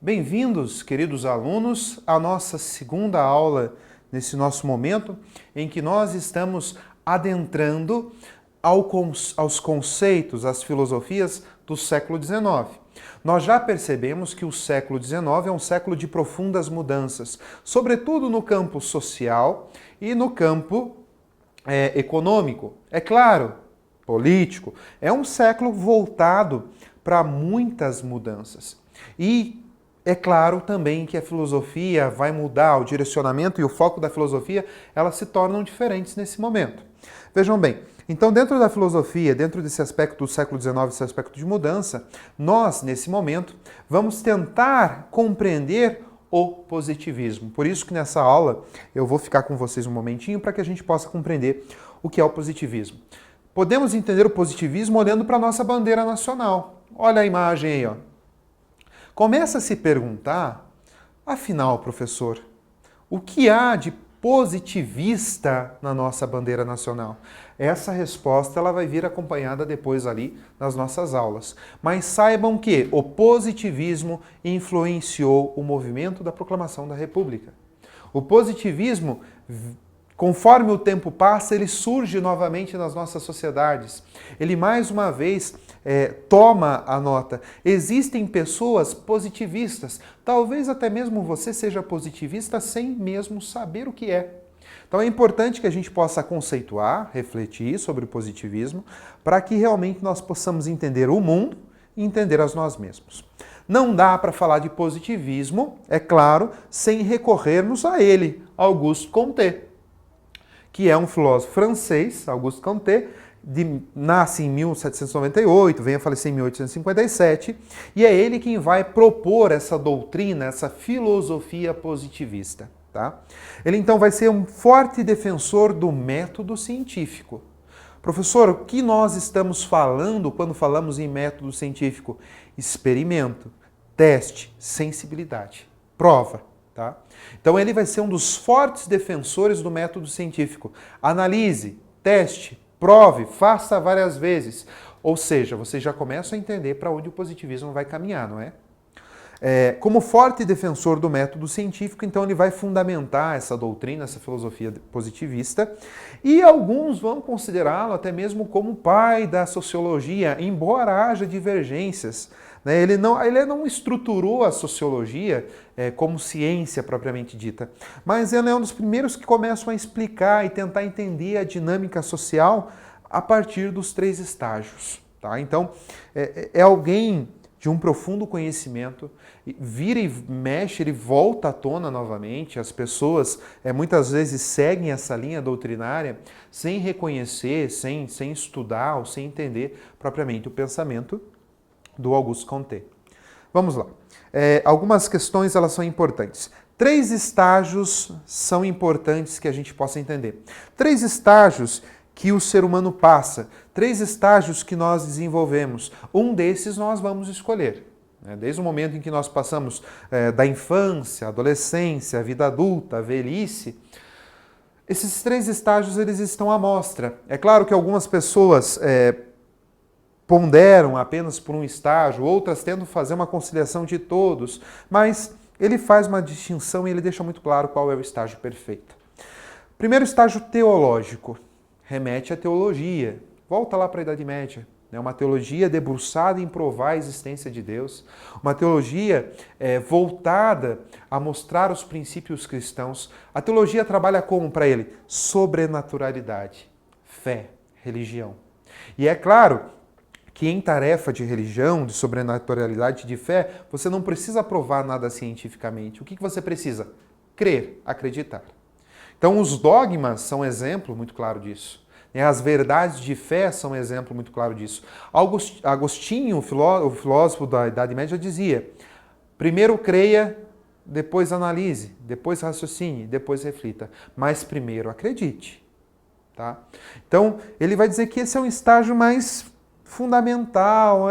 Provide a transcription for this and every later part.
Bem-vindos, queridos alunos, à nossa segunda aula, nesse nosso momento em que nós estamos adentrando aos conceitos, às filosofias do século XIX. Nós já percebemos que o século XIX é um século de profundas mudanças, sobretudo no campo social e no campo econômico. É claro, político. É um século voltado para muitas mudanças. E é claro também que a filosofia vai mudar, o direcionamento e o foco da filosofia, elas se tornam diferentes nesse momento. Vejam bem, então dentro da filosofia, dentro desse aspecto do século XIX, esse aspecto de mudança, nós, nesse momento, vamos tentar compreender o positivismo. Por isso que nessa aula eu vou ficar com vocês um momentinho para que a gente possa compreender o que é o positivismo. Podemos entender o positivismo olhando para a nossa bandeira nacional. Olha a imagem aí, ó. Começa a se perguntar, afinal, professor, o que há de positivista na nossa bandeira nacional? Essa resposta ela vai vir acompanhada depois ali nas nossas aulas. Mas saibam que o positivismo influenciou o movimento da proclamação da República. O positivismo, conforme o tempo passa, ele surge novamente nas nossas sociedades. Ele mais uma vez toma a nota. Existem pessoas positivistas. Talvez até mesmo você seja positivista sem mesmo saber o que é. Então é importante que a gente possa conceituar, refletir sobre o positivismo, para que realmente nós possamos entender o mundo e entender a nós mesmos. Não dá para falar de positivismo, é claro, sem recorrermos a ele, Auguste Comte, que é um filósofo francês, Auguste Comte, nasce em 1798, vem a falecer em 1857, e é ele quem vai propor essa doutrina, essa filosofia positivista. Tá? Ele então vai ser um forte defensor do método científico. Professor, o que nós estamos falando quando falamos em método científico? Experimento, teste, sensibilidade, prova. Tá? Então ele vai ser um dos fortes defensores do método científico. Analise, teste, prove, faça várias vezes. Ou seja, você já começa a entender para onde o positivismo vai caminhar, não é? Como forte defensor do método científico, então ele vai fundamentar essa doutrina, essa filosofia positivista, e alguns vão considerá-lo até mesmo como pai da sociologia, embora haja divergências. Ele não estruturou a sociologia como ciência propriamente dita, mas ele é um dos primeiros que começam a explicar e tentar entender a dinâmica social a partir dos 3 estágios. Tá? Então, é alguém de um profundo conhecimento, vira e mexe, ele volta à tona novamente, as pessoas muitas vezes seguem essa linha doutrinária sem reconhecer, sem estudar ou sem entender propriamente o pensamento do Auguste Comte. Vamos lá. Algumas questões elas são importantes. 3 estágios são importantes que a gente possa entender. 3 estágios que o ser humano passa, 3 estágios que nós desenvolvemos. Um desses nós vamos escolher. Desde o momento em que nós passamos da infância, adolescência, vida adulta, velhice, esses 3 estágios eles estão à mostra. É claro que algumas pessoas ponderam apenas por um estágio, outras tentam fazer uma conciliação de todos, mas ele faz uma distinção e ele deixa muito claro qual é o estágio perfeito. Primeiro estágio teológico, remete à teologia, volta lá para a Idade Média, uma teologia debruçada em provar a existência de Deus, uma teologia voltada a mostrar os princípios cristãos. A teologia trabalha como para ele? Sobrenaturalidade, fé, religião. E é claro que em tarefa de religião, de sobrenaturalidade, de fé, você não precisa provar nada cientificamente. O que você precisa? Crer, acreditar. Então os dogmas são um exemplo muito claro disso. As verdades de fé são um exemplo muito claro disso. Agostinho, o filósofo da Idade Média, dizia: primeiro creia, depois analise, depois raciocine, depois reflita, mas primeiro acredite. Tá? Então ele vai dizer que esse é um estágio mais fundamental,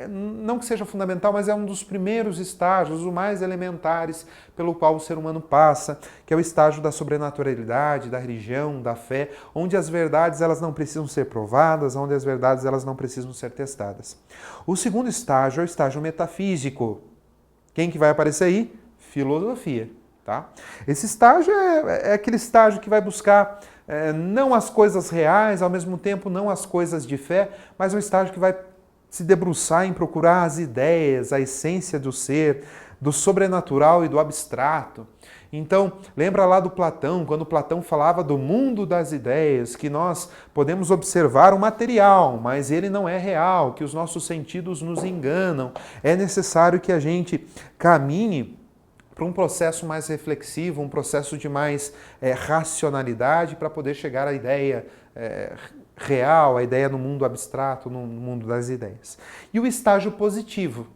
não que seja fundamental, mas é um dos primeiros estágios, os mais elementares pelo qual o ser humano passa, que é o estágio da sobrenaturalidade, da religião, da fé, onde as verdades elas não precisam ser provadas, onde as verdades elas não precisam ser testadas. O segundo estágio é o estágio metafísico. Quem que vai aparecer aí? Filosofia. Tá? Esse estágio é aquele estágio que vai buscar não as coisas reais, ao mesmo tempo não as coisas de fé, mas um estágio que vai se debruçar em procurar as ideias, a essência do ser, do sobrenatural e do abstrato. Então, lembra lá do Platão, quando Platão falava do mundo das ideias, que nós podemos observar o material, mas ele não é real, que os nossos sentidos nos enganam. É necessário que a gente caminhe para um processo mais reflexivo, um processo de mais racionalidade para poder chegar à ideia real, à ideia no mundo abstrato, no mundo das ideias. E o estágio positivo.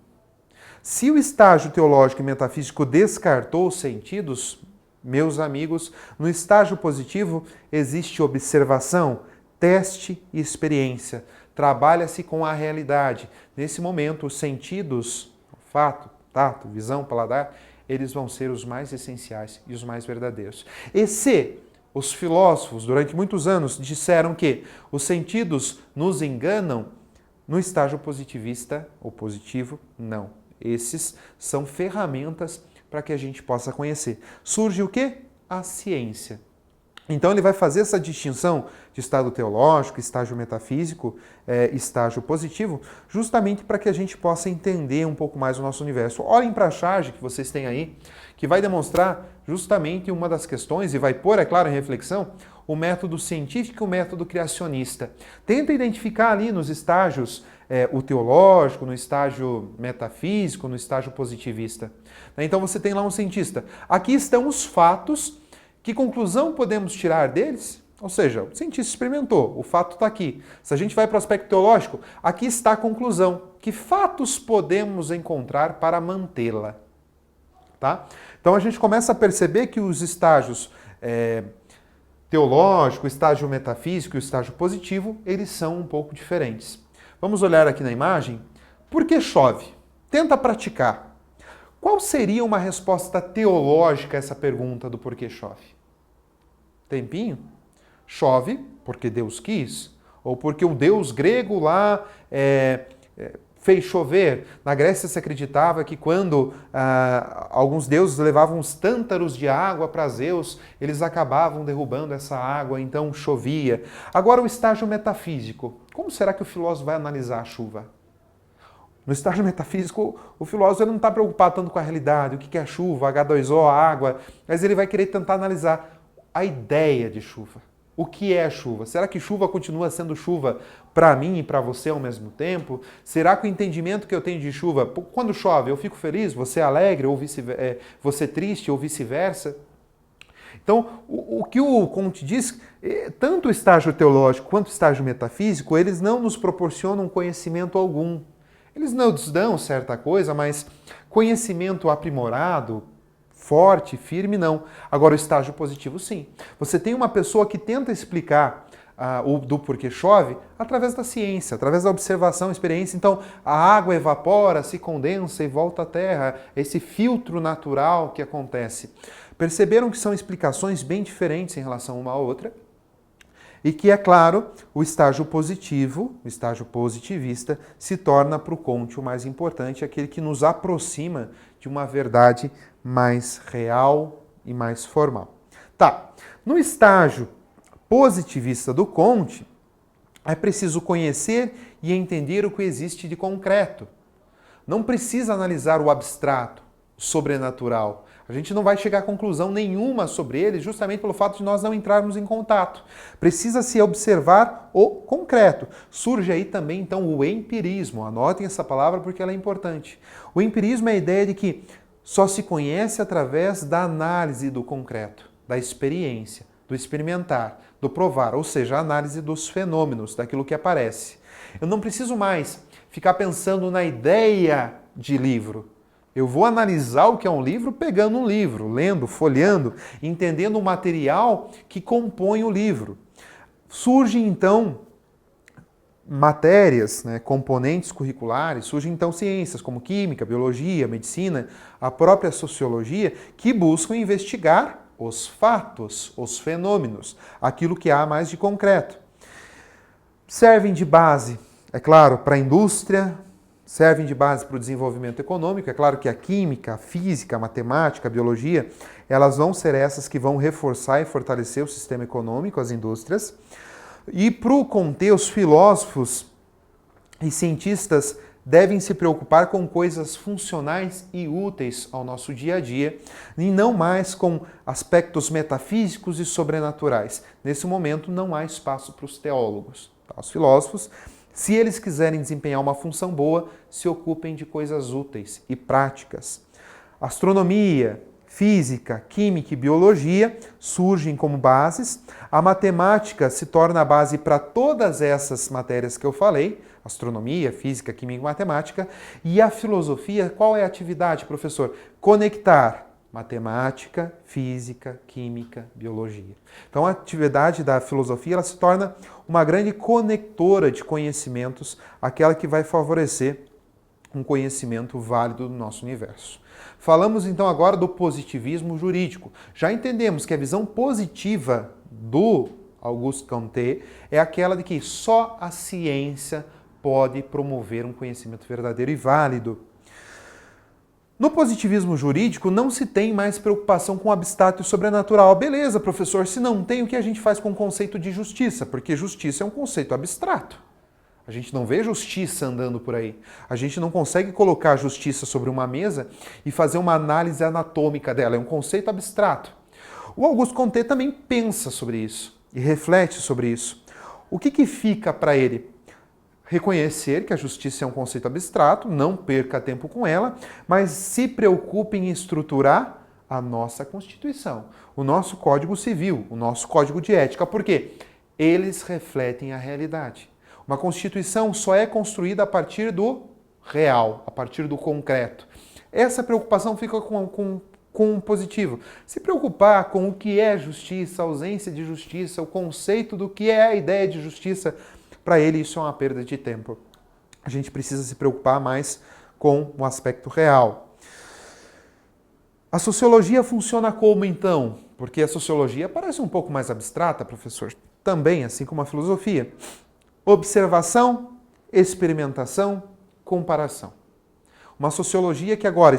Se o estágio teológico e metafísico descartou os sentidos, meus amigos, no estágio positivo existe observação, teste e experiência. Trabalha-se com a realidade. Nesse momento, os sentidos, olfato, tato, visão, paladar, eles vão ser os mais essenciais e os mais verdadeiros. E se os filósofos, durante muitos anos, disseram que os sentidos nos enganam, no estágio positivista ou positivo, não. Esses são ferramentas para que a gente possa conhecer. Surge o quê? A ciência. Então ele vai fazer essa distinção de estado teológico, estágio metafísico, estágio positivo, justamente para que a gente possa entender um pouco mais o nosso universo. Olhem para a charge que vocês têm aí, que vai demonstrar justamente uma das questões e vai pôr, é claro, em reflexão, o método científico e o método criacionista. Tenta identificar ali nos estágios o teológico, no estágio metafísico, no estágio positivista. Então você tem lá um cientista. Aqui estão os fatos. Que conclusão podemos tirar deles? Ou seja, o cientista experimentou, o fato está aqui. Se a gente vai para o aspecto teológico, aqui está a conclusão. Que fatos podemos encontrar para mantê-la? Tá? Então a gente começa a perceber que os estágios teológico, o estágio metafísico e o estágio positivo, eles são um pouco diferentes. Vamos olhar aqui na imagem. Por que chove? Tenta praticar. Qual seria uma resposta teológica a essa pergunta do porquê chove? Tempinho? Chove porque Deus quis? Ou porque o deus grego lá fez chover? Na Grécia se acreditava que quando alguns deuses levavam os tântaros de água para Zeus, eles acabavam derrubando essa água, então chovia. Agora o estágio metafísico. Como será que o filósofo vai analisar a chuva? No estágio metafísico, o filósofo não está preocupado tanto com a realidade, o que é a chuva, H2O, a água, mas ele vai querer tentar analisar a ideia de chuva. O que é a chuva? Será que chuva continua sendo chuva para mim e para você ao mesmo tempo? Será que o entendimento que eu tenho de chuva, quando chove, eu fico feliz, você é alegre, ou você triste, ou vice-versa? Então, o que o Comte diz, tanto o estágio teológico quanto o estágio metafísico, eles não nos proporcionam conhecimento algum. Eles nos dão certa coisa, mas conhecimento aprimorado, forte, firme, não. Agora, o estágio positivo, sim. Você tem uma pessoa que tenta explicar do porquê chove através da ciência, através da observação, experiência. Então, a água evapora, se condensa e volta à terra. Esse filtro natural que acontece. Perceberam que são explicações bem diferentes em relação uma à outra? E que, é claro, o estágio positivo, o estágio positivista, se torna para o Comte o mais importante, aquele que nos aproxima de uma verdade mais real e mais formal. Tá, no estágio positivista do Comte, é preciso conhecer e entender o que existe de concreto. Não precisa analisar o abstrato, o sobrenatural. A gente não vai chegar a conclusão nenhuma sobre ele justamente pelo fato de nós não entrarmos em contato. Precisa se observar o concreto. Surge aí também, então, o empirismo. Anotem essa palavra porque ela é importante. O empirismo é a ideia de que só se conhece através da análise do concreto, da experiência, do experimentar, do provar, ou seja, a análise dos fenômenos, daquilo que aparece. Eu não preciso mais ficar pensando na ideia de livro. Eu vou analisar o que é um livro pegando um livro, lendo, folheando, entendendo o material que compõe o livro. Surgem, então, matérias, componentes curriculares, surgem, então, ciências como química, biologia, medicina, a própria sociologia, que buscam investigar os fatos, os fenômenos, aquilo que há mais de concreto. Servem de base, é claro, para a indústria, servem de base para o desenvolvimento econômico. É claro que a química, a física, a matemática, a biologia, elas vão ser essas que vão reforçar e fortalecer o sistema econômico, as indústrias. E para o Comte, os filósofos e cientistas devem se preocupar com coisas funcionais e úteis ao nosso dia a dia, e não mais com aspectos metafísicos e sobrenaturais. Nesse momento, não há espaço para os teólogos. Os filósofos, se eles quiserem desempenhar uma função boa, se ocupem de coisas úteis e práticas. Astronomia, física, química e biologia surgem como bases. A matemática se torna a base para todas essas matérias que eu falei, astronomia, física, química e matemática. E a filosofia, qual é a atividade, professor? Conectar matemática, física, química, biologia. Então a atividade da filosofia ela se torna uma grande conectora de conhecimentos, aquela que vai favorecer um conhecimento válido do nosso universo. Falamos então agora do positivismo jurídico. Já entendemos que a visão positiva do Auguste Comte é aquela de que só a ciência pode promover um conhecimento verdadeiro e válido. No positivismo jurídico não se tem mais preocupação com o abstrato e sobrenatural. Beleza, professor, se não tem, o que a gente faz com o conceito de justiça? Porque justiça é um conceito abstrato. A gente não vê justiça andando por aí. A gente não consegue colocar a justiça sobre uma mesa e fazer uma análise anatômica dela. É um conceito abstrato. O Auguste Comte também pensa sobre isso e reflete sobre isso. O que fica para ele? Reconhecer que a justiça é um conceito abstrato, não perca tempo com ela, mas se preocupe em estruturar a nossa Constituição, o nosso Código Civil, o nosso Código de Ética. Por quê? Eles refletem a realidade. Uma Constituição só é construída a partir do real, a partir do concreto. Essa preocupação fica com o positivo. Se preocupar com o que é justiça, a ausência de justiça, o conceito do que é a ideia de justiça, para ele isso é uma perda de tempo. A gente precisa se preocupar mais com o aspecto real. A sociologia funciona como então? Porque a sociologia parece um pouco mais abstrata, professor. Também, assim como a filosofia. Observação, experimentação, comparação. Uma sociologia que agora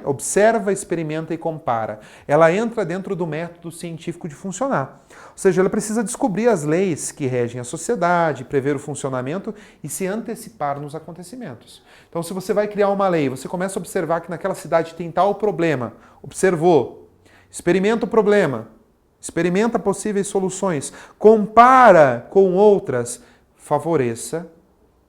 observa, experimenta e compara. Ela entra dentro do método científico de funcionar. Ou seja, ela precisa descobrir as leis que regem a sociedade, prever o funcionamento e se antecipar nos acontecimentos. Então, se você vai criar uma lei, você começa a observar que naquela cidade tem tal problema. Observou. Experimenta o problema. Experimenta possíveis soluções. Compara com outras. Favoreça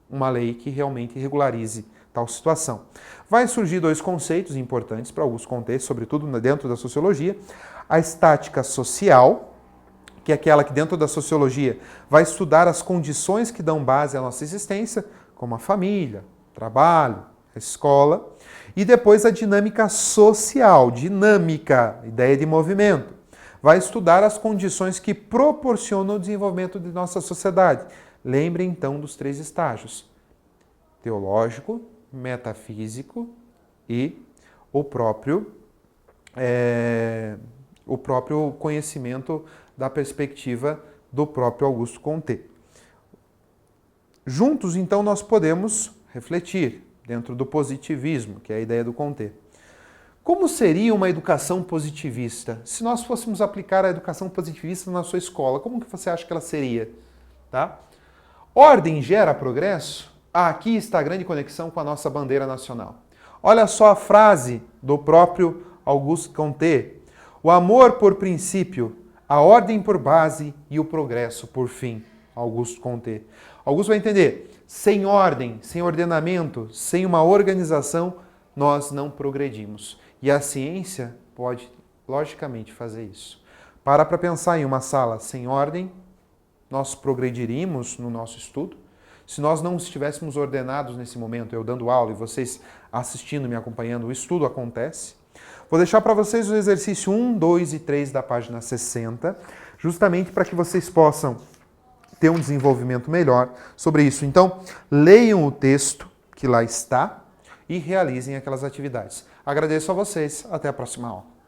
uma lei que realmente regularize tal situação. Vai surgir dois conceitos importantes para Auguste Comte, sobretudo dentro da sociologia. A estática social, que é aquela que dentro da sociologia vai estudar as condições que dão base à nossa existência, como a família, o trabalho, a escola. E depois a dinâmica social, ideia de movimento. Vai estudar as condições que proporcionam o desenvolvimento de nossa sociedade. Lembre então dos 3 estágios: teológico, metafísico e o próprio conhecimento da perspectiva do próprio Auguste Comte. Juntos, então, nós podemos refletir dentro do positivismo, que é a ideia do Comte. Como seria uma educação positivista? Se nós fôssemos aplicar a educação positivista na sua escola, como que você acha que ela seria? Tá? Ordem gera progresso? Aqui está a grande conexão com a nossa bandeira nacional. Olha só a frase do próprio Auguste Comte. O amor por princípio, a ordem por base e o progresso por fim. Auguste Comte. Auguste vai entender, sem ordem, sem ordenamento, sem uma organização, nós não progredimos. E a ciência pode, logicamente, fazer isso. Para pensar em uma sala sem ordem, nós progrediríamos no nosso estudo. Se nós não estivéssemos ordenados nesse momento, eu dando aula e vocês assistindo, me acompanhando, o estudo acontece. Vou deixar para vocês o exercício 1, 2 e 3 da página 60, justamente para que vocês possam ter um desenvolvimento melhor sobre isso. Então, leiam o texto que lá está e realizem aquelas atividades. Agradeço a vocês. Até a próxima aula.